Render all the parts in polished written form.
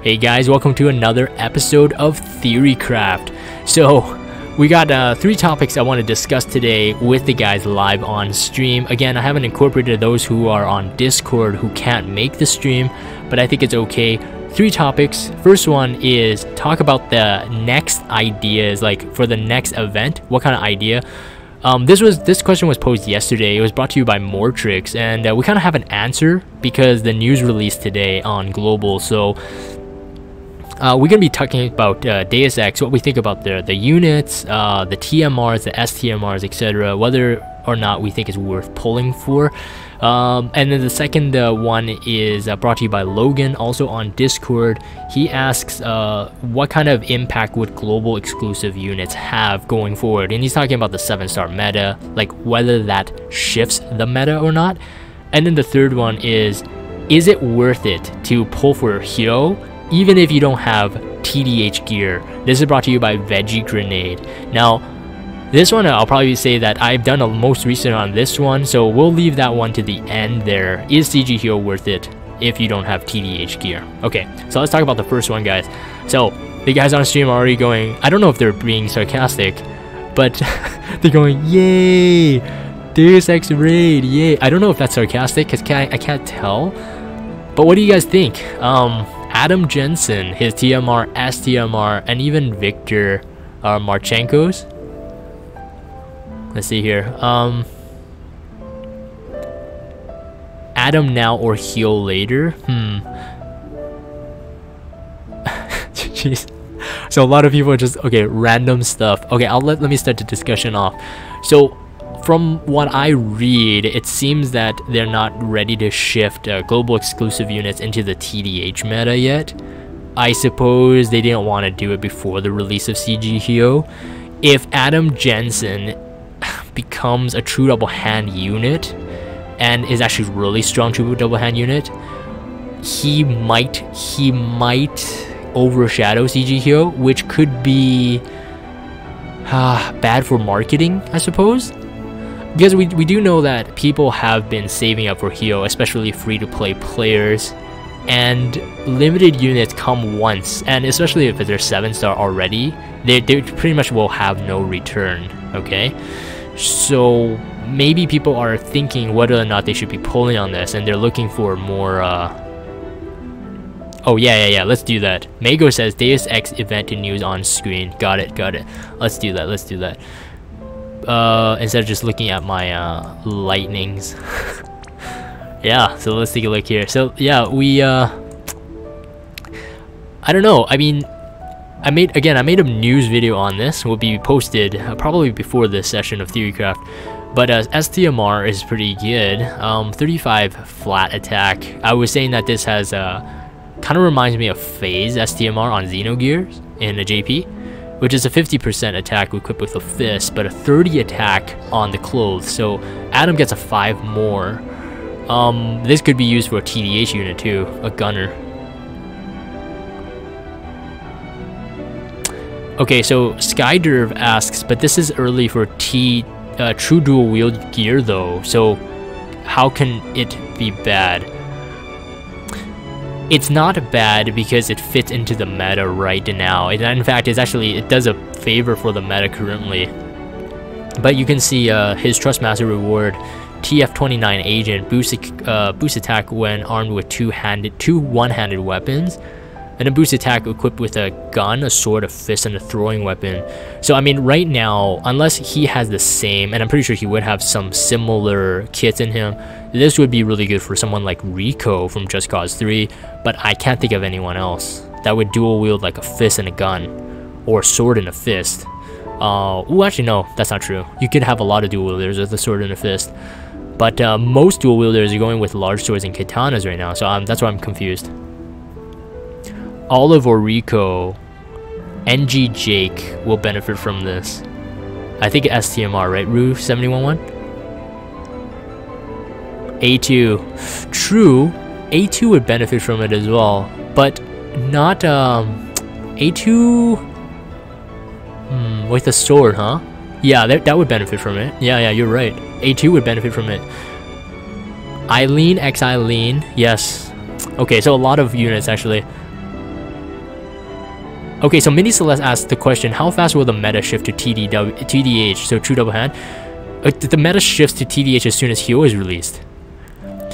Hey guys, welcome to another episode of Theorycraft. So, we got 3 topics I want to discuss today with the guys live on stream. Again, I haven't incorporated those who are on Discord who can't make the stream, but I think it's okay. 3 topics. First one is talk about the next ideas, like for the next event. What kind of idea? This question was posed yesterday. It was brought to you by Mortrix, and we kind of have an answer because the news released today on Global. So we're gonna be talking about Deus Ex, what we think about the units, the TMRs, the STMRs, etc. Whether or not we think it's worth pulling for. And then the second one is brought to you by Logan, also on Discord. He asks what kind of impact would global exclusive units have going forward, and he's talking about the 7-star meta, like whether that shifts the meta or not. And then the third one is it worth it to pull for Hyoh even if you don't have TDH gear? This is brought to you by Veggie Grenade. Now, this one I'll probably say that I've done a most recent on this one, so we'll leave that one to the end there. Is CG Hyou worth it if you don't have TDH gear? Okay, so let's talk about the first one, guys. So the guys on stream are already going, I don't know if they're being sarcastic, but they're going, yay, Deus Ex raid, yay. I don't know if that's sarcastic because I can't tell, but what do you guys think? Adam Jensen, his TMR, STMR, and even Victor Marchenko's. Let's see here. Adam now or Hyoh later? Jeez. So a lot of people are just, okay, random stuff. Okay, let me start the discussion off. So from what I read, it seems that they're not ready to shift global exclusive units into the TDH meta yet. I suppose they didn't want to do it before the release of CG Hyou. If Adam Jensen becomes a true double hand unit and is actually really strong true double hand unit, he might overshadow CG Hyou, which could be bad for marketing, I suppose. Because we do know that people have been saving up for Hyoh, especially free-to-play players, and limited units come once, and especially if they're 7-star already, they pretty much will have no return, okay? So maybe people are thinking whether or not they should be pulling on this, and they're looking for more, oh yeah, let's do that. Mago says Deus Ex event news on screen. Got it. Let's do that. Instead of just looking at my lightnings. Yeah, so let's take a look here. So yeah, we I don't know, I mean, I made a news video on this. Will be posted probably before this session of Theorycraft. But STMR is pretty good. 35 flat attack. I was saying that this has kind of reminds me of Phase STMR on Xenogears in a JP, which is a 50% attack equipped with a fist, but a 30 attack on the clothes. So Adam gets a 5 more. This could be used for a TDH unit too, a gunner. Okay, so Skyderv asks, but this is early for true dual wield gear though, so how can it be bad? It's not bad because it fits into the meta right now. In fact, it does a favor for the meta currently. But you can see his Trustmaster reward, TF29 agent, boost attack when armed with two one-handed weapons, and a boost attack equipped with a gun, a sword, a fist, and a throwing weapon. So I mean, right now, unless he has the same, and I'm pretty sure he would have some similar kits in him, this would be really good for someone like Rico from Just Cause 3, but I can't think of anyone else that would dual wield like a fist and a gun, or a sword and a fist. Actually no, that's not true. You could have a lot of dual wielders with a sword and a fist, but most dual wielders are going with large swords and katanas right now, so that's why I'm confused. Olive or Rico, NG Jake will benefit from this. I think STMR, right? Rue 711. A2, true. A2 would benefit from it as well, but not A2 with a sword, huh? Yeah, that would benefit from it. Yeah, you're right. A2 would benefit from it. Eileen, X Eileen, yes. Okay, so a lot of units actually. Okay, so Mini Celeste asked the question, how fast will the meta shift to TDH, so true double hand? The meta shifts to TDH as soon as Hyoh is released.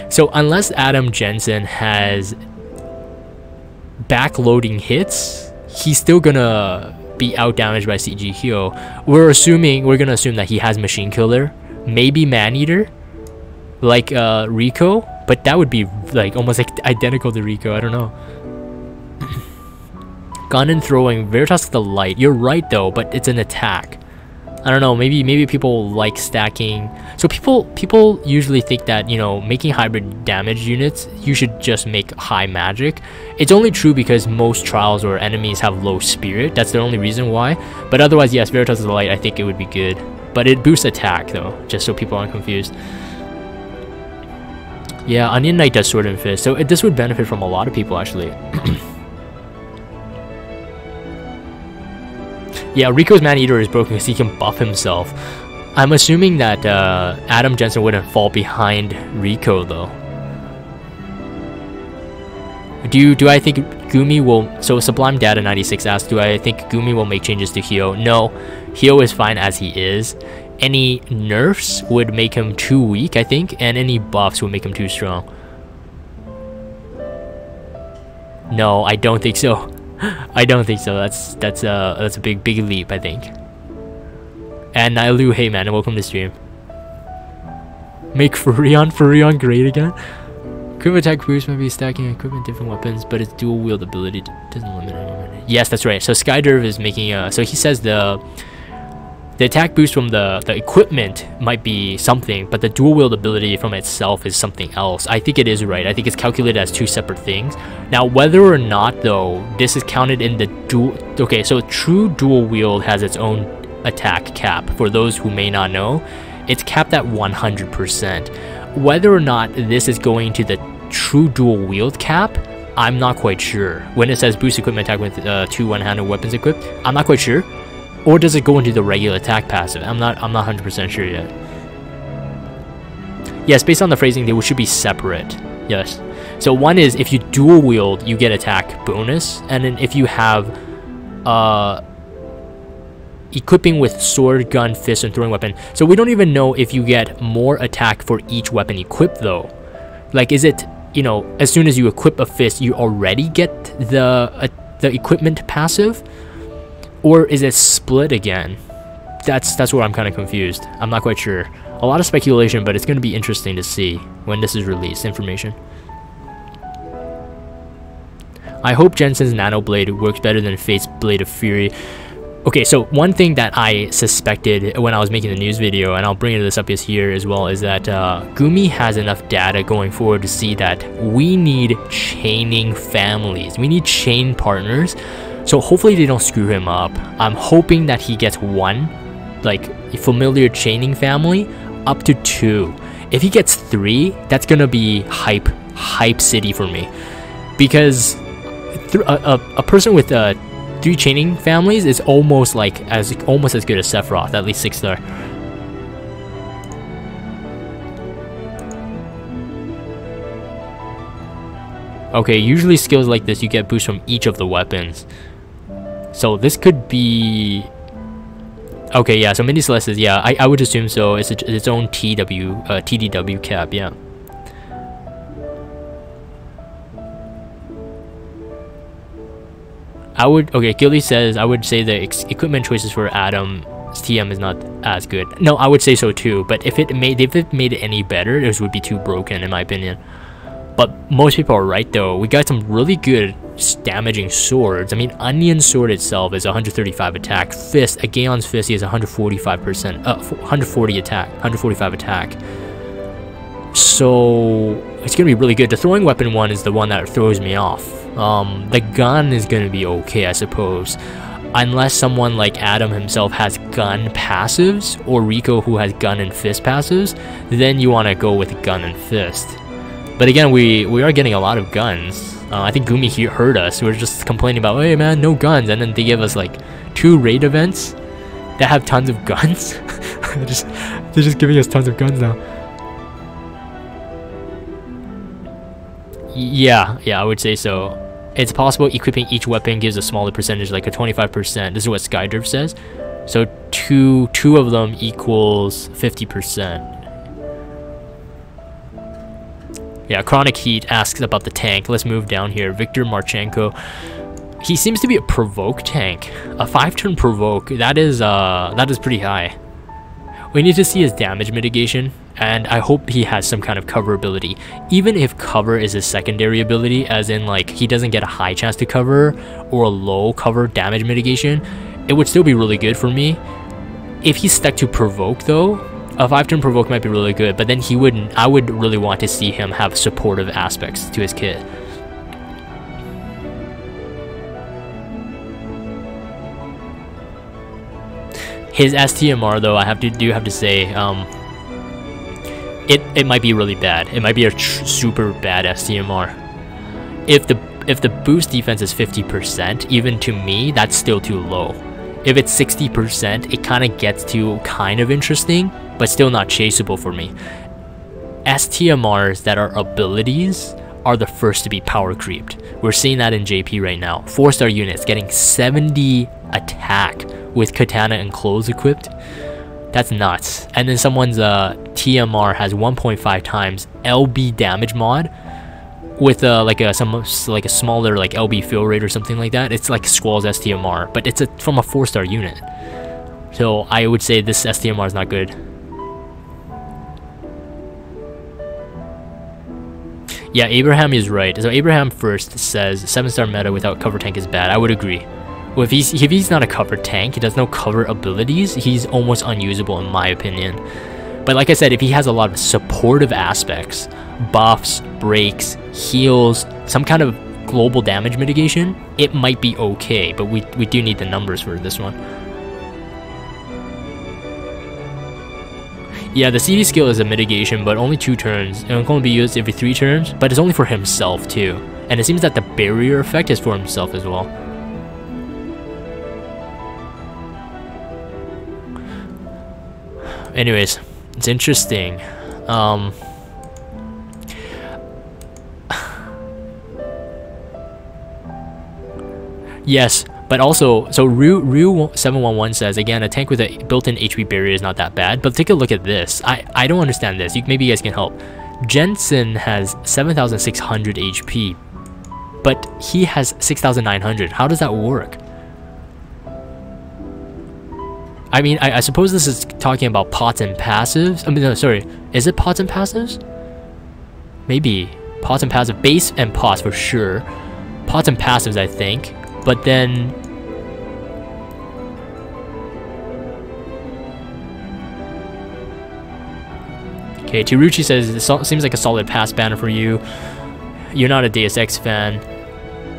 So unless Adam Jensen has backloading hits, he's still gonna be out damaged by CG Hyou. We're gonna assume that he has Machine Killer, maybe Man-Eater, like Rico, but that would be like almost like identical to Rico. I don't know. Gun and throwing, Veritas the light. You're right though, but it's an attack. I don't know, maybe people like stacking. So people usually think that, you know, making hybrid damage units, you should just make high magic. It's only true because most trials or enemies have low spirit. That's the only reason why. But otherwise, yes, Veritas of the Light, I think it would be good. But it boosts attack though, just so people aren't confused. Yeah, Onion Knight does Sword and Fist, so this would benefit from a lot of people actually. Yeah, Rico's Man-Eater is broken because he can buff himself. I'm assuming that Adam Jensen wouldn't fall behind Rico though. Do I think Gumi will... So Sublime Data 96 asked, do I think Gumi will make changes to Hyoh? No, Hyoh is fine as he is. Any nerfs would make him too weak, I think, and any buffs would make him too strong. No, I don't think so. I don't think so. That's a big leap, I think. And Nailu, hey man, and welcome to stream. Make Furion great again. Quick attack boost might be stacking equipment, different weapons, but its dual wield ability doesn't limit anyone. Yes, that's right. So Skyderv is making so he says the attack boost from the equipment might be something, but the dual wield ability from itself is something else. I think it is right. I think it's calculated as two separate things. Now, whether or not though, this is counted in the dual... Okay, so true dual wield has its own attack cap. For those who may not know, it's capped at 100%. Whether or not this is going to the true dual wield cap, I'm not quite sure. When it says boost equipment attack with 2 one-handed weapons equipped, I'm not quite sure. Or does it go into the regular attack passive? I'm not 100% sure yet. Yes, based on the phrasing, they should be separate. Yes. So one is if you dual wield, you get attack bonus, and then if you have equipping with sword, gun, fist, and throwing weapon. So we don't even know if you get more attack for each weapon equipped though. Like, is it, you know, as soon as you equip a fist, you already get the equipment passive? Or is it split again? That's where I'm kind of confused. I'm not quite sure. A lot of speculation, but it's going to be interesting to see when this is released, information. I hope Jensen's Nano Blade works better than Fate's Blade of Fury. Okay, so one thing that I suspected when I was making the news video, and I'll bring this up here as well, is that Gumi has enough data going forward to see that we need chaining families. We need chain partners. So hopefully they don't screw him up. I'm hoping that he gets one, like a familiar chaining family, up to 2. If he gets 3, that's gonna be hype city for me, because a person with 3 chaining families is almost as good as Sephiroth, at least 6-star. Okay, usually skills like this you get boost from each of the weapons. So this could be... Okay, yeah, so Mini Celeste is, yeah, I would assume so. It's its own TDW cap, yeah. Okay, Gilly says, I would say the equipment choices for Adam's TM is not as good. No, I would say so too, but if it made it any better, it would be too broken in my opinion. But most people are right though. We got some really good damaging swords. I mean, Onion Sword itself is 135 attack. Fist, a Gaon's Fist, he has 145%, 140 attack, 145 attack. So it's gonna be really good. The throwing weapon one is the one that throws me off. The gun is gonna be okay, I suppose, unless someone like Adam himself has gun passives, or Rico who has gun and fist passives. Then you want to go with gun and fist. But again, we are getting a lot of guns. I think Gumi heard us. We were just complaining about, hey man, no guns, and then they give us like 2 raid events that have tons of guns. They're just giving us tons of guns now. Yeah, I would say so. It's possible equipping each weapon gives a smaller percentage, like a 25%. This is what Skydrift says. So two of them equals 50%. Yeah, Chronic Heat asks about the tank. Let's move down here. Victor Marchenko. He seems to be a provoke tank. A 5-turn provoke. That is pretty high. We need to see his damage mitigation, and I hope he has some kind of cover ability. Even if cover is his secondary ability, as in like he doesn't get a high chance to cover or a low cover damage mitigation, it would still be really good for me. If he's stuck to provoke though, a 5-turn provoke might be really good, but then I would really want to see him have supportive aspects to his kit. His STMR though, I do have to say, it might be really bad. It might be a super bad STMR. If the boost defense is 50%, even to me, that's still too low. If it's 60%, it kind of gets to kind of interesting, but still not chaseable for me. STMRs that are abilities are the first to be power creeped. We're seeing that in JP right now. 4-star units getting 70 attack with katana and clothes equipped. That's nuts. And then someone's TMR has 1.5 times LB damage mod with like a smaller like LB fill rate or something like that. It's like Squall's STMR, but it's from a 4-star unit. So I would say this STMR is not good. Yeah, Abraham is right. So Abraham first says 7-star meta without cover tank is bad. I would agree. Well, if he's not a cover tank, he does no cover abilities, he's almost unusable in my opinion. But like I said, if he has a lot of supportive aspects, buffs, breaks, heals, some kind of global damage mitigation, it might be okay, but we do need the numbers for this one. Yeah, the CD skill is a mitigation, but only 2 turns. It can only be used every 3 turns, but it's only for himself too. And it seems that the barrier effect is for himself as well. Anyways, it's interesting. Yes, but also, so Ryu711 says, again, a tank with a built-in HP barrier is not that bad, but take a look at this. I don't understand this. Maybe you guys can help. Jensen has 7,600 HP, but he has 6,900. How does that work? I mean, I suppose this is talking about pots and passives. I mean, no, sorry. Is it pots and passives? Maybe. Pots and passive. Base and pots for sure. Pots and passives, I think. But then... Okay, Tiruchi says, it seems like a solid pass banner for you. You're not a Deus Ex fan.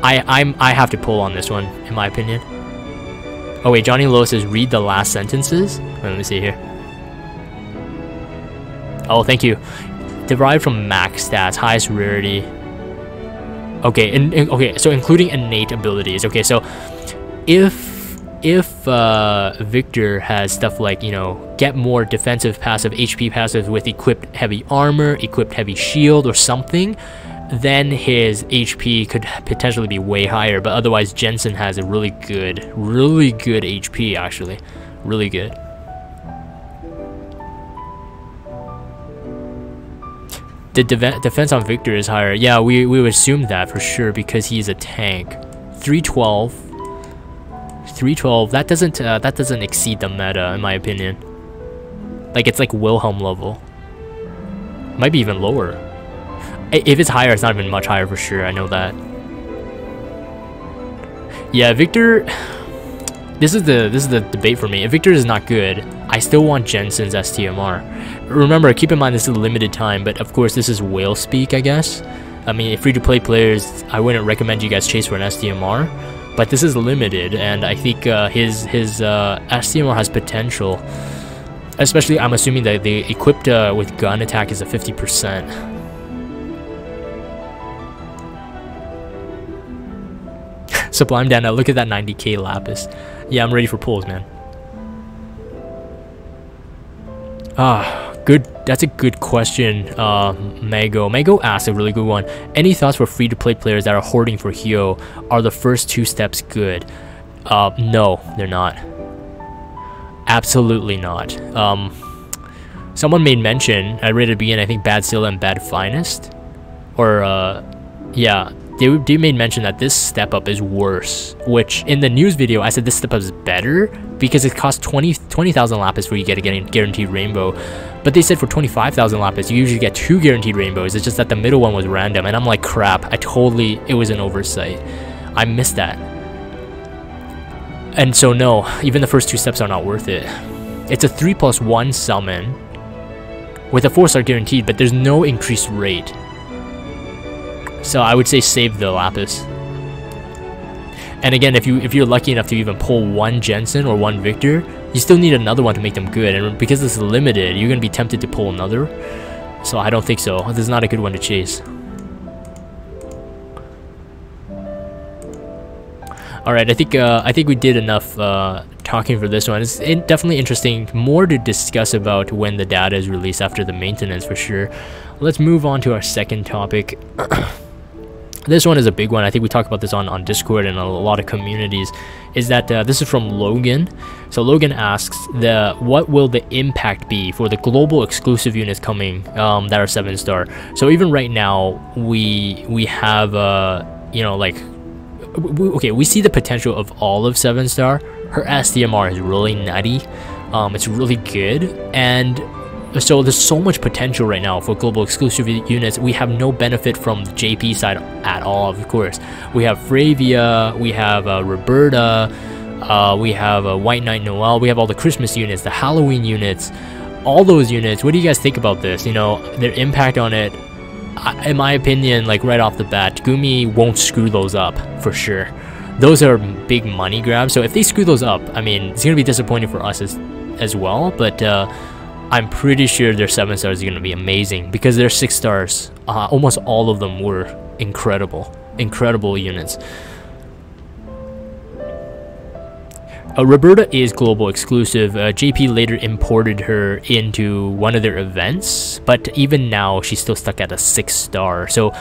I have to pull on this one, in my opinion. Oh wait, Johnny Lowe says read the last sentences. Wait, let me see here. Oh, thank you. Derived from max stats, highest rarity. Okay, okay, so including innate abilities. Okay, so if Victor has stuff like, you know, get more defensive passive, HP passive with equipped heavy armor, equipped heavy shield or something, then his HP could potentially be way higher, but otherwise Jensen has a really good HP actually. Really good. The defense on Victor is higher. Yeah, we would assume that for sure because he's a tank. 312. 312, that doesn't exceed the meta in my opinion. Like it's like Wilhelm level. Might be even lower. If it's higher, it's not even much higher for sure. I know that. Yeah, Victor. This is the debate for me. If Victor is not good, I still want Jensen's STMR. Remember, keep in mind this is limited time, but of course this is whale speak, I guess. I mean, free-to-play players, I wouldn't recommend you guys chase for an STMR, but this is limited, and I think his STMR has potential. Especially, I'm assuming that the equipped with gun attack is a 50%. Sublime Dana, look at that 90k Lapis. Yeah, I'm ready for pulls, man. Ah, Good. That's a good question. Mago asked a really good one. Any thoughts for free-to-play players that are hoarding for Hyoh? Are the first 2 steps good? No, they're not. Absolutely not. Someone made mention, I read it begin, I think Bad Scylla and Bad Finest, or yeah, they made mention that this step up is worse, which in the news video I said this step up is better because it costs 20,000 lapis for you get a guaranteed rainbow, but they said for 25,000 lapis you usually get 2 guaranteed rainbows. It's just that the middle one was random, and I'm like, crap, it was an oversight. I missed that. And so no, even the first 2 steps are not worth it. It's a 3+1 summon with a 4-star guaranteed, but there's no increased rate. So I would say save the lapis. And again, if you're lucky enough to even pull 1 Jensen or 1 Victor, you still need another one to make them good. And because this is limited, you're gonna be tempted to pull another. So I don't think so. This is not a good one to chase. All right, I think we did enough talking for this one. It's definitely interesting. More to discuss about when the data is released after the maintenance for sure. Let's move on to our second topic. This one is a big one. I think we talked about this on Discord and a lot of communities. Is that this is from Logan. So Logan asks, what will the impact be for the global exclusive units coming that are 7-star? So even right now, we have you know, like, okay, we see the potential of all of 7-star. Her SDMR is really nutty. It's really good, and so there's so much potential right now for global exclusive units. We have no benefit from the JP side at all, of course. We have Fravia, we have Roberta, we have White Knight Noel, we have all the Christmas units, the Halloween units, all those units. What do you guys think about this? You know, their impact on it. In my opinion, like right off the bat, Gumi won't screw those up for sure. Those are big money grabs, so if they screw those up, I mean, it's gonna be disappointing for us as well, but I'm pretty sure their 7 stars are gonna be amazing because their 6 stars, almost all of them were incredible units. Roberta is global exclusive. JP later imported her into one of their events, but even now she's still stuck at a 6-star. So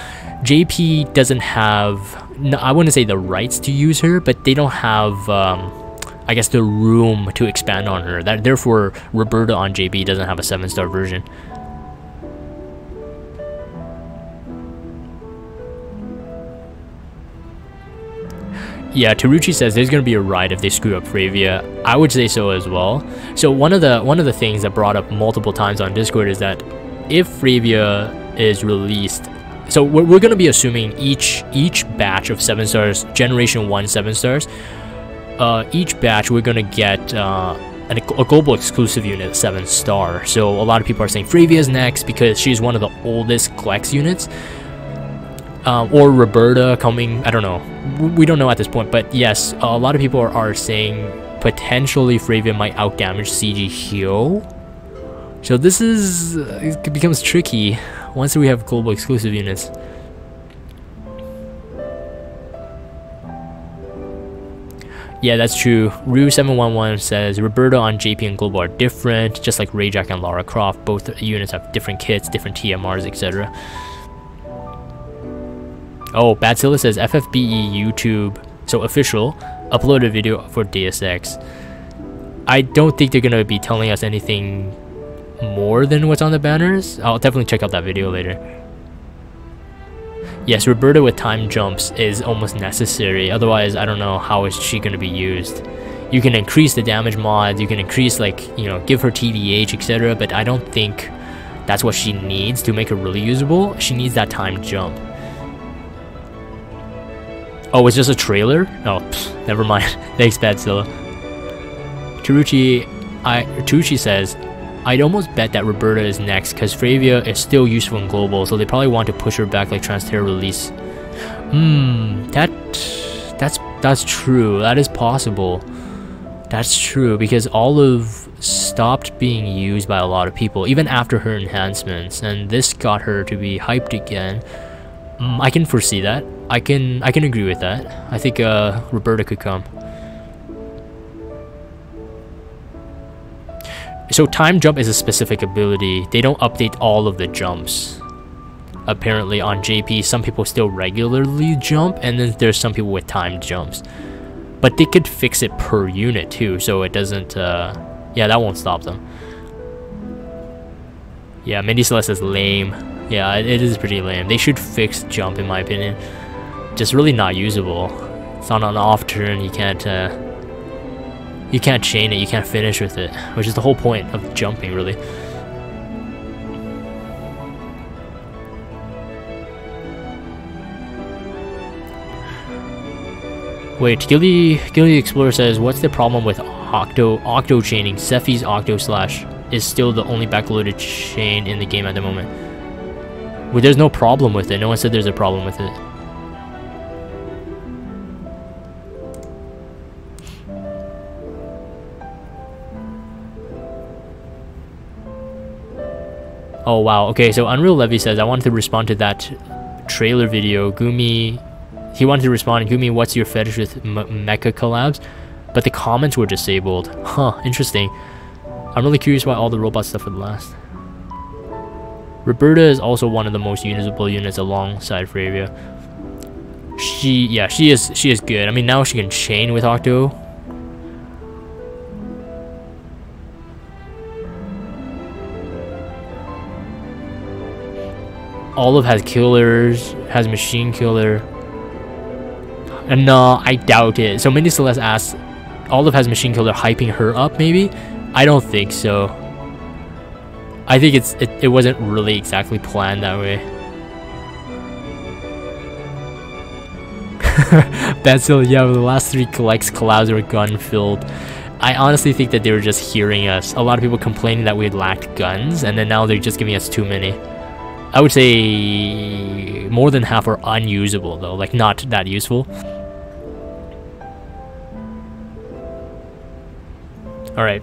JP doesn't have, no, I wouldn't say the rights to use her, but they don't have, I guess, the room to expand on her. Therefore, Roberta on JP doesn't have a 7-star version. Yeah, Taruchi says there's gonna be a ride if they screw up Fravia. I would say so as well. So one of the things that brought up multiple times on Discord is that if Fravia is released, so we're gonna be assuming each batch of 7 stars, Generation 1 7 stars, each batch we're gonna get a global exclusive unit 7-star. So a lot of people are saying Fravia's next because she's one of the oldest GLEX units. Or Roberta coming, I don't know. We don't know at this point, but yes, a lot of people are saying potentially Fravia might outdamage CG Hyou. So this is, it becomes tricky once we have global exclusive units. Yeah, that's true. Rue711 says Roberta on JP and Global are different, just like Rayjack and Lara Croft. Both units have different kits, different TMRs, etc. Oh, Badzilla says FFBE YouTube, so official, upload a video for Deus Ex. I don't think they're gonna be telling us anything more than what's on the banners. I'll definitely check out that video later. Yes, Roberta with time jumps is almost necessary. Otherwise, I don't know how is she gonna be used. You can increase the damage mods, you can increase, like, you know, give her TDH, etc. But I don't think that's what she needs to make her really usable. She needs that time jump. Oh, it's just a trailer? Oh, pfft, never mind. Thanks, Badzilla. Taruchi says, I'd almost bet that Roberta is next because Fravia is still useful in global, so they probably want to push her back like Transterra release. That's true. That is possible. That's true because Olive stopped being used by a lot of people even after her enhancements, and this got her to be hyped again. I can foresee that. I can agree with that. I think Roberta could come. So time jump is a specific ability. They don't update all of the jumps. Apparently on JP, some people still regularly jump, and then there's some people with timed jumps. But they could fix it per unit too, so it doesn't, yeah, that won't stop them. Yeah, Mindy Celeste is lame. Yeah, it is pretty lame. They should fix jump, in my opinion. Just really not usable. It's on an off turn, you can't chain it, you can't finish with it, which is the whole point of jumping, really. Wait, Gilly Explorer says, what's the problem with Octo chaining? Sephi's Octo Slash is still the only backloaded chain in the game at the moment. Well, there's no problem with it. No one said there's a problem with it. Oh wow, okay, so Unreal Levy says, I wanted to respond to that trailer video. Gumi, he wanted to respond, Gumi, what's your fetish with mecha collabs? But the comments were disabled. Huh, interesting. I'm really curious why all the robot stuff would last. Roberta is also one of the most usable units alongside Fravia. She is good. I mean, now she can chain with Octo. Olive has killers, has machine killer. And no, I doubt it. So Mindy Celeste asks, Olive has machine killer hyping her up maybe? I don't think so. I think it wasn't really exactly planned that way. Basil, yeah, the last 3 GLEX collabs were gun filled. I honestly think that they were just hearing us. A lot of people complaining that we had lacked guns, and then now they're just giving us too many. I would say more than half are unusable though, like not that useful. Alright.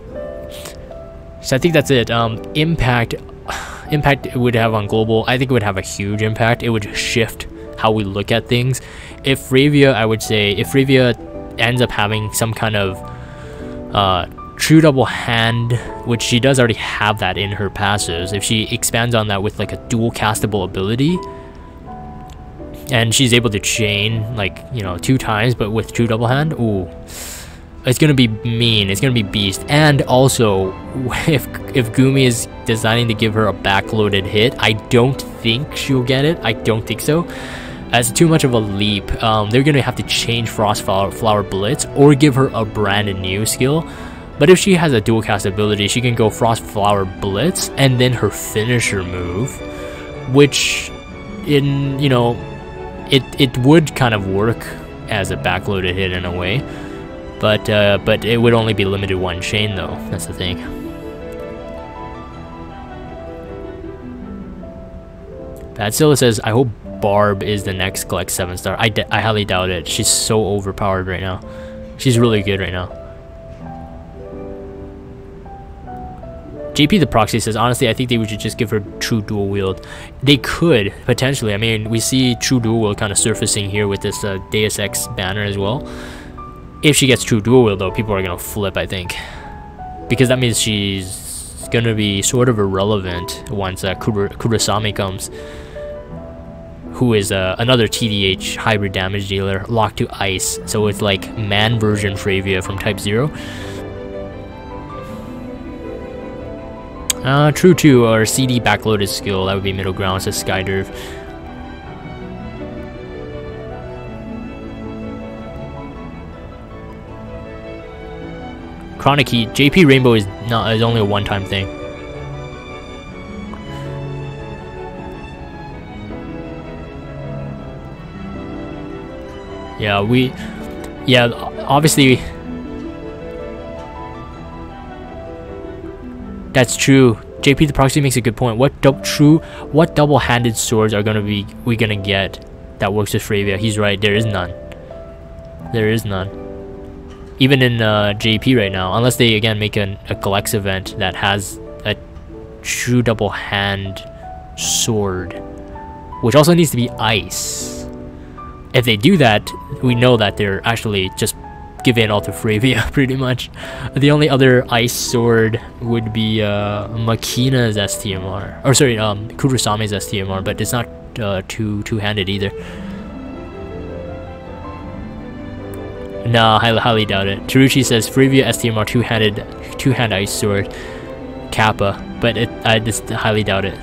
So I think that's it. Impact it would have on global, I think it would have a huge impact. It would shift how we look at things. If Fravia, I would say, if Fravia ends up having some kind of true double hand, which she does already have that in her passives, if she expands on that with like a dual castable ability, and she's able to chain like, you know, 2 times but with true double hand, ooh, it's gonna be mean, it's gonna be beast. And also, if Gumi is designing to give her a backloaded hit, I don't think she'll get it. I don't think so. That's too much of a leap. They're gonna have to change Frost Flower Blitz or give her a brand new skill. But if she has a dual cast ability, she can go Frost Flower Blitz and then her finisher move, which, in, you know, it would kind of work as a backloaded hit in a way, but it would only be limited 1 chain though. That's the thing. Badzilla says, I hope Barb is the next GLEX 7-star. I highly doubt it. She's so overpowered right now. She's really good right now. JP the Proxy says, honestly, I think they should just give her true dual wield. They could, potentially. I mean, we see true dual wield kind of surfacing here with this Deus Ex banner as well. If she gets true dual wield, though, people are going to flip, I think. Because that means she's going to be sort of irrelevant once Kurosami comes, who is another TDH hybrid damage dealer, locked to ice. So it's like man version Fravia from Type 0. True 2 or CD backloaded skill, that would be middle ground, says Skyderv. Chronic Heat, JP Rainbow is only a one-time thing. Yeah, obviously. That's true. JP the Proxy makes a good point. What double-handed swords are we gonna get that works with Fravia? He's right. There is none. There is none. Even in JP right now, unless they again make a GLEX event that has a true double-hand sword, which also needs to be ice. If they do that, we know that they're actually just give it all to Fravia pretty much. The only other ice sword would be Makina's STMR, or sorry, Kurosame's STMR, but it's not two-handed either. Nah, highly doubt it. Taruchi says Fravia STMR two-hand ice sword, Kappa, but I just highly doubt it.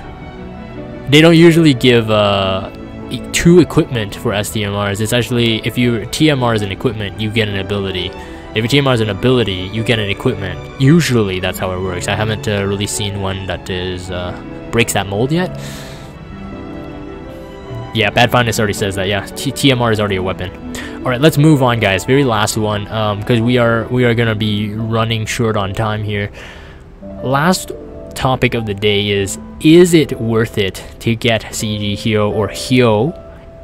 They don't usually give 2 equipment for STMRs. It's actually, if your TMR is an equipment, you get an ability. If your TMR is an ability, you get an equipment. Usually that's how it works. I haven't really seen one that is breaks that mold yet. Yeah, Bad Finance already says that. Yeah, TMR is already a weapon. All right, let's move on, guys. Very last one, because we are gonna be running short on time here. Last topic of the day is it worth it to get CG Hyou or Hyoh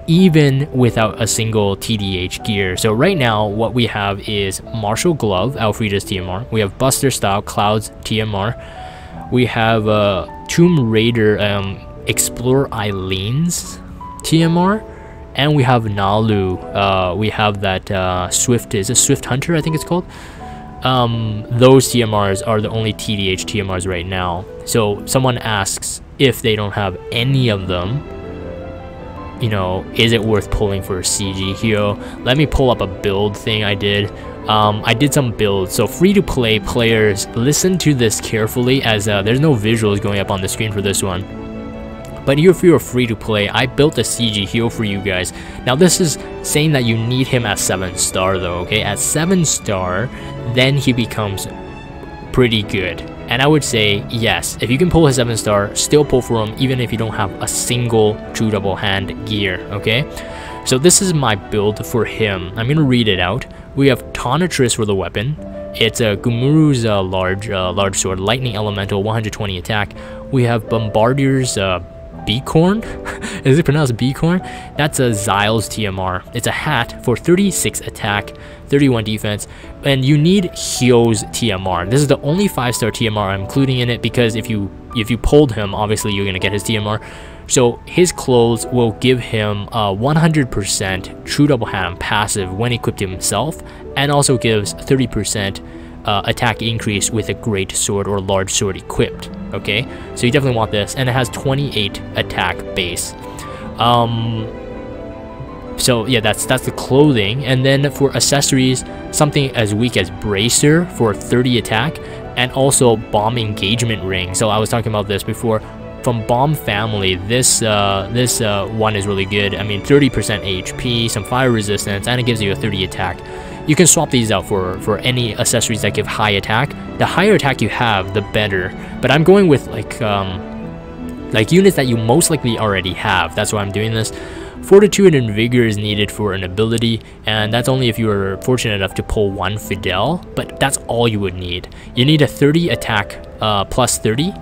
even without a single TDH gear? So right now what we have is Martial Glove, Alfreda's TMR. We have Buster Style, Cloud's TMR. We have Tomb Raider, Explorer Eileen's TMR. And we have Nalu. We have that Swift, is it Swift Hunter, I think it's called? Those TMRs are the only TDH TMRs right now. So someone asks if they don't have any of them, you know, is it worth pulling for CG Hyou? Let me pull up a build thing I did. I did some builds. So free-to-play players, listen to this carefully, as there's no visuals going up on the screen for this one. But if you're free to play, I built a CG Hyou for you guys. Now this is saying that you need him at 7-star though, okay? At 7-star, then he becomes pretty good. And I would say, yes, if you can pull his 7-star, still pull for him even if you don't have a single true double hand gear, okay? So this is my build for him. I'm gonna read it out. We have Tonitrus for the weapon. It's a Gumuru's large sword, lightning elemental, 120 attack. We have Bombardier's Beacorn. Is it pronounced Beacorn? That's a Zyle's TMR. It's a hat for 36 attack, 31 defense, and you need Hyou's TMR. This is the only 5-star TMR I'm including in it, because if you pulled him, obviously you're gonna get his TMR. So his clothes will give him 100% true double hand passive when equipped himself, and also gives 30% attack increase with a great sword or large sword equipped. Okay, so you definitely want this, and it has 28 attack base. So yeah, that's the clothing. And then for accessories, something as weak as Bracer for 30 attack, and also Bomb Engagement Ring. So I was talking about this before. From Bomb family, this one is really good. I mean, 30% HP, some fire resistance, and it gives you a 30 attack. You can swap these out for any accessories that give high attack. The higher attack you have, the better. But I'm going with like units that you most likely already have. That's why I'm doing this. Fortitude and Vigor is needed for an ability, and that's only if you are fortunate enough to pull 1 Fidel, but that's all you would need. You need a 30 attack plus 30.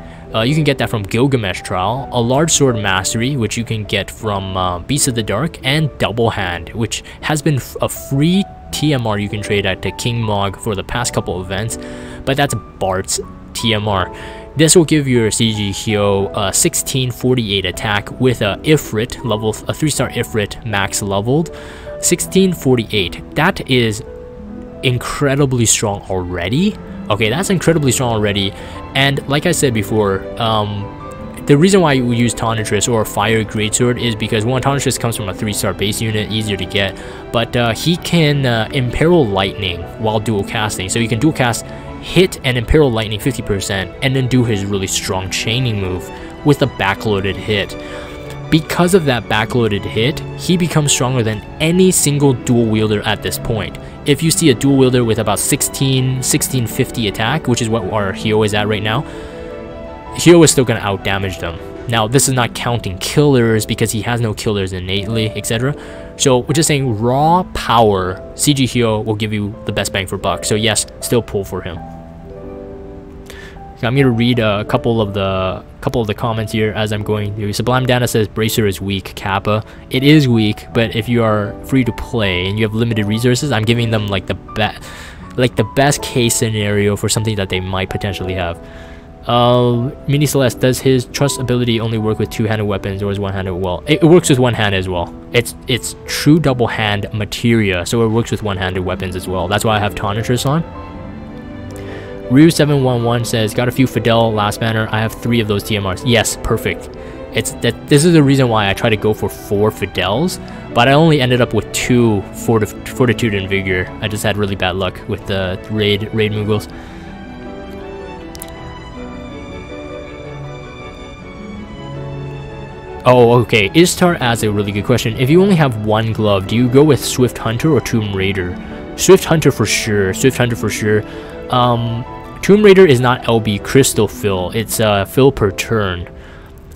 You can get that from Gilgamesh Trial, a large sword mastery, which you can get from Beasts of the Dark, and Double Hand, which has been a free TMR you can trade at the King Mog for the past couple events, but that's Bart's TMR. This will give your CG Hyou 1648 attack with a Ifrit level, a 3-star Ifrit max leveled. 1648. That is incredibly strong already. Okay, that's incredibly strong already. And like I said before, the reason why we use Tonitrus or Fire Greatsword is because one, Tonitrus comes from a 3-star base unit, easier to get, but he can Imperil Lightning while dual casting. So you can dual cast, hit and Imperil Lightning 50%, and then do his really strong chaining move with a backloaded hit. Because of that backloaded hit, he becomes stronger than any single dual wielder at this point. If you see a dual wielder with about 1650 attack, which is what our Hyoh is at right now, Hyoh is still going to out damage them. Now this is not counting killers because he has no killers innately, etc. So we're just saying raw power, CG Hyou will give you the best bang for buck. So yes, still pull for him. So I'm going to read a couple of the comments here as I'm going through. Sublime Dana says Bracer is weak, Kappa. It is weak, but if you are free to play and you have limited resources, I'm giving them like the best case scenario for something that they might potentially have. Mini Celeste, does his trust ability only work with two-handed weapons or is one-handed? Well, it works with one hand as well. It's true double hand materia, so it works with one-handed weapons as well. That's why I have Tonitrus on. Ryu711 says, got a few Fidel last banner. I have 3 of those TMRs. Yes, perfect. This is the reason why I try to go for 4 Fidels, but I only ended up with 2 Fortitude and Vigor. I just had really bad luck with the raid Mughals. Oh, okay. Ishtar asks a really good question. If you only have 1 glove, do you go with Swift Hunter or Tomb Raider? Swift Hunter for sure. Swift Hunter for sure. Tomb Raider is not LB crystal fill. It's fill per turn.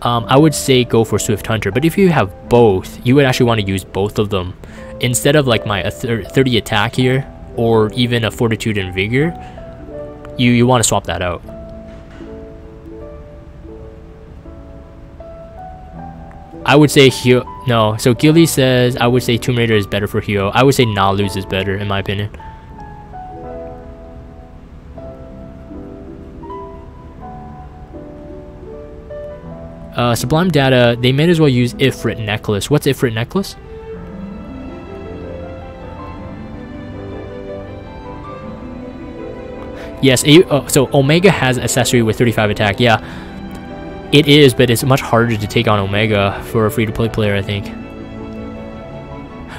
I would say go for Swift Hunter, but if you have both, you would actually want to use both of them. Instead of like my 30 attack here, or even a Fortitude and Vigor, you want to swap that out. I would say Hyoh. No, so Gilly says I would say Tomb Raider is better for Hyoh. I would say Naluz is better in my opinion. Sublime Data, they may as well use Ifrit Necklace. What's Ifrit Necklace? Yes, so Omega has accessory with 35 attack. Yeah, it is, but it's much harder to take on Omega for a free-to-play player, I think.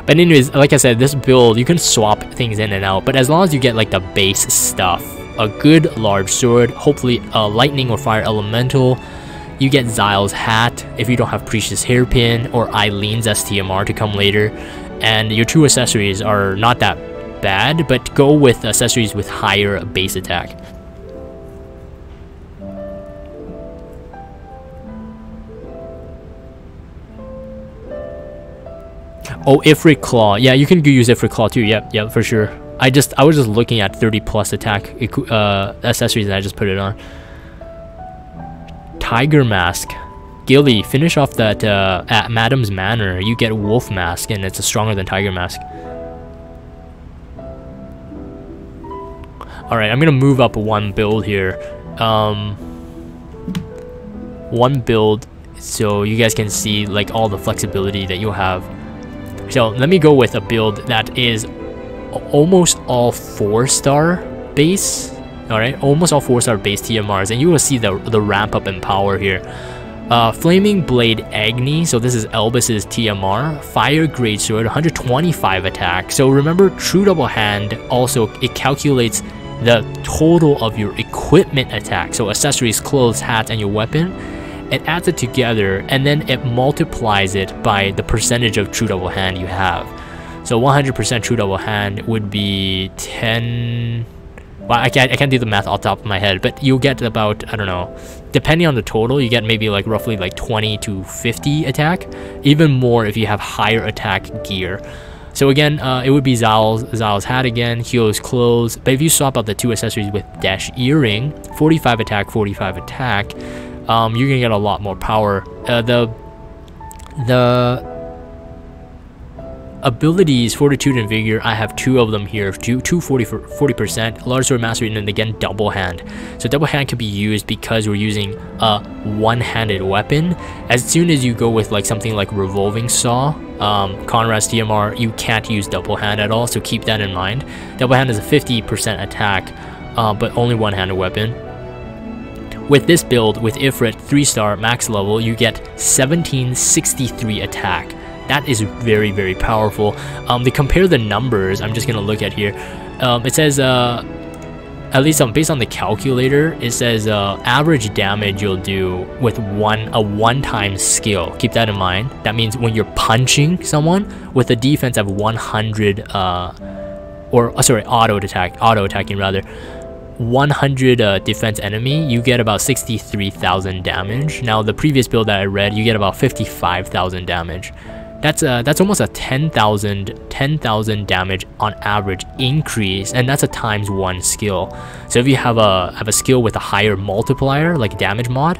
But anyways, like I said, this build, you can swap things in and out, but as long as you get like the base stuff, a good large sword, hopefully a lightning or fire elemental, you get Zyle's hat if you don't have Precious Hairpin or Eileen's STMR to come later, and your 2 accessories are not that bad, but go with accessories with higher base attack. Oh, Ifrit Claw. Yeah, you can use Ifrit Claw too. Yep, for sure. I was just looking at 30 plus attack accessories and I just put it on. Tiger Mask. Gilly, finish off that at Madam's Manor. You get Wolf Mask and it's stronger than Tiger Mask. Alright, I'm gonna move up 1 build here. 1 build so you guys can see like all the flexibility that you'll have. So let me go with a build that is almost all 4-star base. Alright, almost all 4-star base TMRs, and you will see the ramp up in power here. Flaming Blade Agni, so this is Elvis's TMR. Fire Greatsword, 125 attack. So remember, True Double Hand also, it calculates the total of your equipment attack. So accessories, clothes, hats, and your weapon. It adds it together, and then it multiplies it by the percentage of True Double Hand you have. So 100% True Double Hand would be 10... Well, I can't do the math off the top of my head, but you'll get about, I don't know, depending on the total, you get maybe like roughly like 20 to 50 attack, even more if you have higher attack gear. So again, it would be Zyle's hat again, Hyo's clothes, but if you swap out the 2 accessories with Dash Earring, 45 attack, 45 attack, you're gonna get a lot more power. The abilities, Fortitude and Vigor, I have 2 of them here, 40%, Large Sword Mastery, and then again Double Hand. So Double Hand can be used because we're using a one-handed weapon. As soon as you go with like something like Revolving Saw, Conrad's TMR, you can't use Double Hand at all, so keep that in mind. Double Hand is a 50% attack, but only one-handed weapon. With this build, with Ifrit 3-star max level, you get 1763 attack. That is very, very powerful. To compare the numbers, I'm just going to look at here. It says, at least based on the calculator, it says average damage you'll do with a one-time skill. Keep that in mind. That means when you're punching someone with a defense of 100, auto-attacking rather, 100 defense enemy, you get about 63,000 damage. Now the previous build that I read, you get about 55,000 damage. That's almost a 10,000 damage on average increase, and that's a ×1 skill. So if you have a skill with a higher multiplier like damage mod,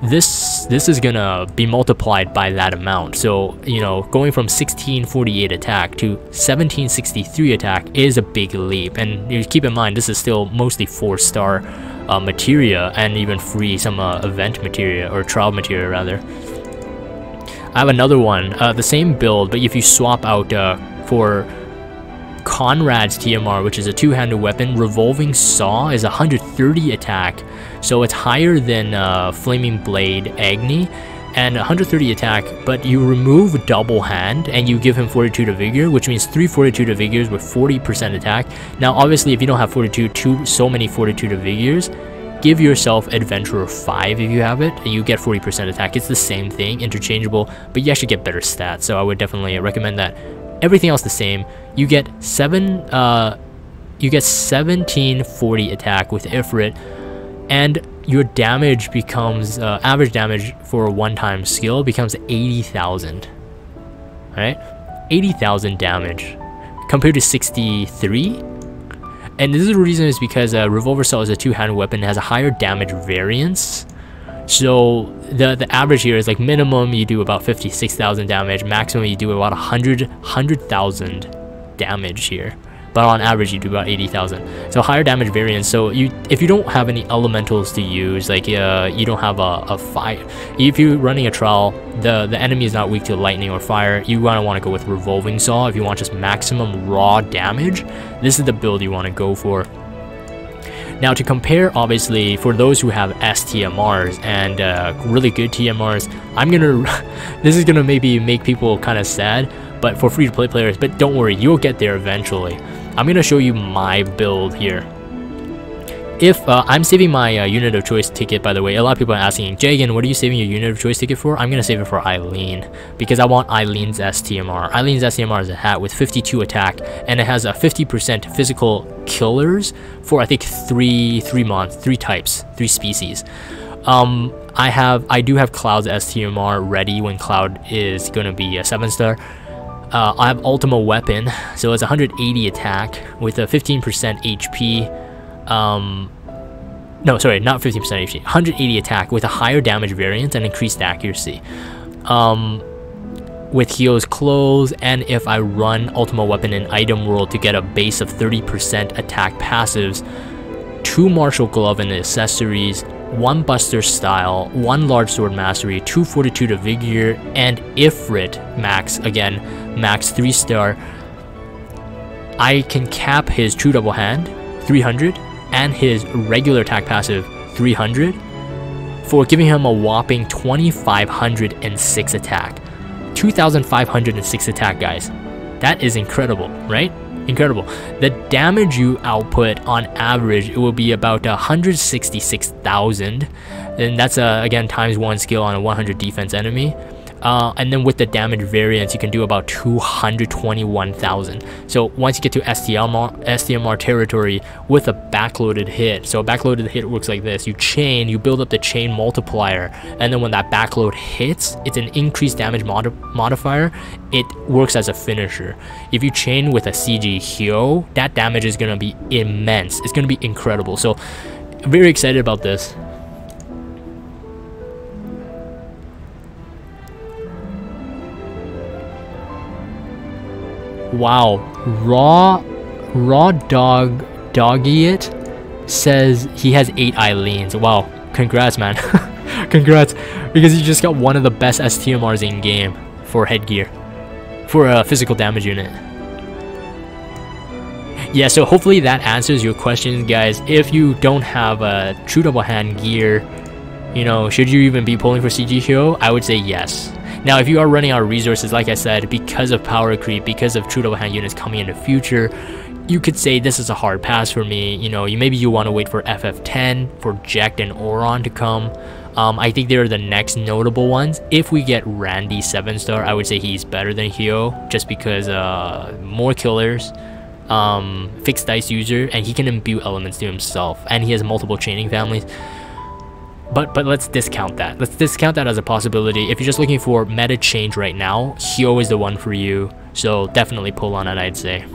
this is gonna be multiplied by that amount. So you know, going from 1648 attack to 1763 attack is a big leap, and you keep in mind this is still mostly 4-star materia and even free some event materia, or trial materia rather. I have another one, the same build, but if you swap out for Conrad's TMR, which is a two-handed weapon, Revolving Saw is 130 attack, so it's higher than Flaming Blade Agni, and 130 attack, but you remove double hand and you give him Fortitude of Vigor, which means 3 Fortitude of Vigors with 40% attack. Now obviously if you don't have Fortitude, so many Fortitude of Vigors, give yourself Adventurer 5 if you have it, and you get 40% attack. It's the same thing, interchangeable, but you actually get better stats, so I would definitely recommend that. Everything else the same. You get 1740 attack with Ifrit, and your damage becomes average damage for a one-time skill becomes 80,000. Right, 80,000 damage compared to 63. And this is the reason is because Revolver Saw is a two-handed weapon, it has a higher damage variance. So the average here is like minimum you do about 56,000 damage, maximum you do about 100,000 damage here. But on average you do about 80,000. So higher damage variance. So if you don't have any elementals to use, like you don't have a fire, if you're running a trial, the enemy is not weak to lightning or fire, you want to go with Revolving Saw. If you want just maximum raw damage, this is the build you want to go for. Now to compare, obviously, for those who have STMRs and really good TMRs, this is gonna maybe make people kind of sad, but for free-to-play players, but don't worry, you'll get there eventually. I'm gonna show you my build here. If I'm saving my unit of choice ticket, by the way, a lot of people are asking, Jagan, what are you saving your unit of choice ticket for? I'm gonna save it for Eileen, because I want Eileen's STMR. Eileen's STMR is a hat with 52 attack, and it has a 50% physical killers for I think three types, 3 species. I do have Cloud's STMR ready when Cloud is gonna be a 7-star. I have Ultima Weapon, so it's 180 attack with a 15% HP. No, sorry, not 15% HP, 180 attack with a higher damage variance and increased accuracy. With Hyo's Clothes, and if I run Ultima Weapon in Item World to get a base of 30% attack passives, 2 Martial Glove and accessories, 1 Buster Style, 1 Large Sword Mastery, 2 Fortitude of Vigor, and Ifrit max, again, max 3-star, I can cap his True Double Hand, 300, and his regular attack passive, 300, for giving him a whopping 2,506 attack. 2,506 attack, guys. That is incredible, right? Incredible. The damage you output on average, it will be about 166,000, and that's again times 1 skill on a 100 defense enemy. And then with the damage variance, you can do about 221,000. So once you get to STMR territory with a backloaded hit, so a backloaded hit works like this: you build up the chain multiplier, and then when that backload hits, it's an increased damage modifier. It works as a finisher. If you chain with a CG Hyou, that damage is gonna be immense. It's gonna be incredible. So very excited about this. Wow, raw doggy it says he has 8 Eileens. Wow, congrats, man. Congrats, because you just got one of the best STMRs in game for headgear, for a physical damage unit. Yeah, so hopefully that answers your questions, guys. If you don't have a True Double Hand gear, you know, should you even be pulling for CG Hyou? I would say yes. Now, if you are running out of resources, like I said, because of power creep, because of True Double Hand units coming in the future, you could say this is a hard pass for me. You know, maybe you want to wait for FF10, for Jekt and Oron to come. I think they're the next notable ones. If we get Randy 7-star, I would say he's better than Hyoh, just because more killers, fixed dice user, and he can imbue elements to himself, and he has multiple chaining families. But let's discount that. Let's discount that as a possibility. If you're just looking for meta change right now, Hyoh is the one for you. So definitely pull on it, I'd say.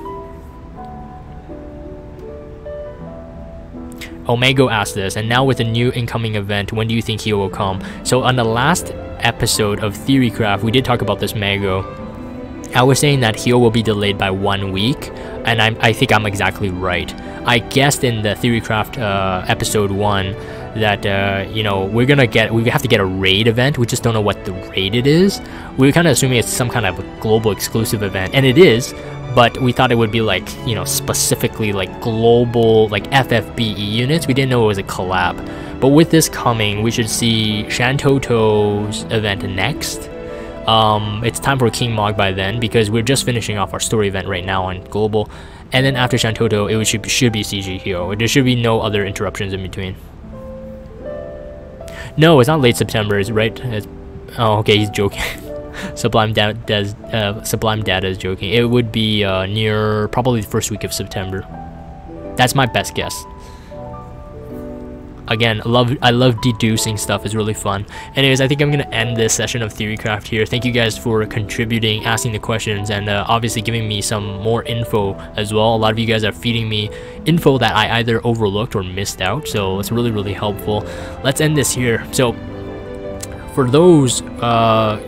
Omego asked this, and now with the new incoming event, when do you think Hyoh will come? So on the last episode of Theorycraft, we did talk about this Mago. I was saying that Hyoh will be delayed by 1 week, and I think I'm exactly right. I guessed in the Theorycraft episode 1 that you know, we have to get a raid event. We just don't know what the raid it is. We were kind of assuming it's some kind of a global exclusive event, and it is, but we thought it would be like, you know, specifically like global, like FFBE units. We didn't know it was a collab. But with this coming, we should see Shantoto's event next. It's time for King Mog by then, because we're just finishing off our story event right now on global, and then after Shantoto it should be CG Hyou. There should be no other interruptions in between. No, it's not late September, it's right. Oh, okay, he's joking. Sublime Data is joking. It would be near probably the first week of September. That's my best guess. Again, I love deducing stuff. It's really fun. Anyways, I think I'm gonna end this session of Theorycraft here. Thank you guys for contributing, asking the questions, and obviously giving me some more info as well. A lot of you guys are feeding me info that I either overlooked or missed out, so it's really helpful. Let's end this here. So for those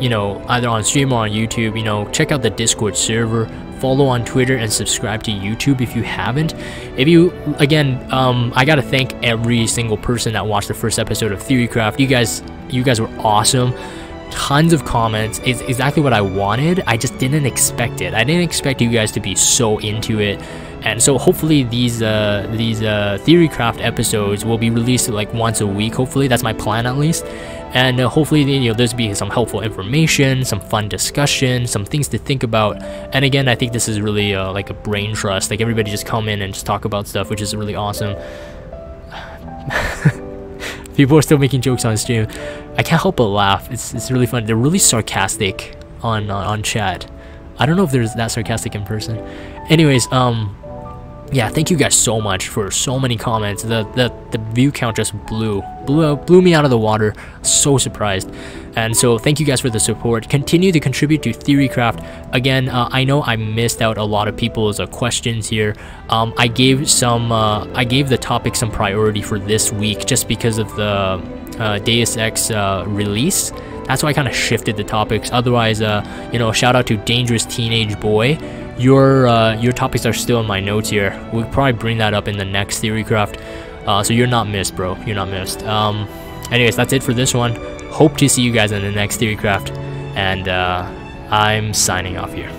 you know, either on stream or on YouTube, you know, check out the Discord server, follow on Twitter, and subscribe to YouTube if you haven't. If you, again, I gotta thank every single person that watched the first episode of Theorycraft. You guys were awesome. Tons of comments. It's exactly what I wanted. I just didn't expect it. I didn't expect you guys to be so into it. And so hopefully these Theorycraft episodes will be released like once a week. Hopefully that's my plan, at least. And hopefully, you know, there's be some helpful information, some fun discussion, some things to think about. And again, I think this is really like a brain trust. Like, everybody just come in and just talk about stuff, which is really awesome. People are still making jokes on stream. I can't help but laugh. It's really fun. They're really sarcastic on chat. I don't know if there's that sarcastic in person. Anyways, yeah, thank you guys so much for so many comments. The view count just blew me out of the water. So surprised. And so thank you guys for the support. Continue to contribute to Theorycraft. Again, I know I missed out a lot of people's questions here. I gave the topic some priority for this week just because of the Deus Ex release. That's why I kind of shifted the topics. Otherwise, you know, shout out to Dangerous Teenage Boy. Your topics are still in my notes here. We'll probably bring that up in the next Theorycraft. So you're not missed, bro. You're not missed. Anyways, that's it for this one. Hope to see you guys in the next Theorycraft. And I'm signing off here.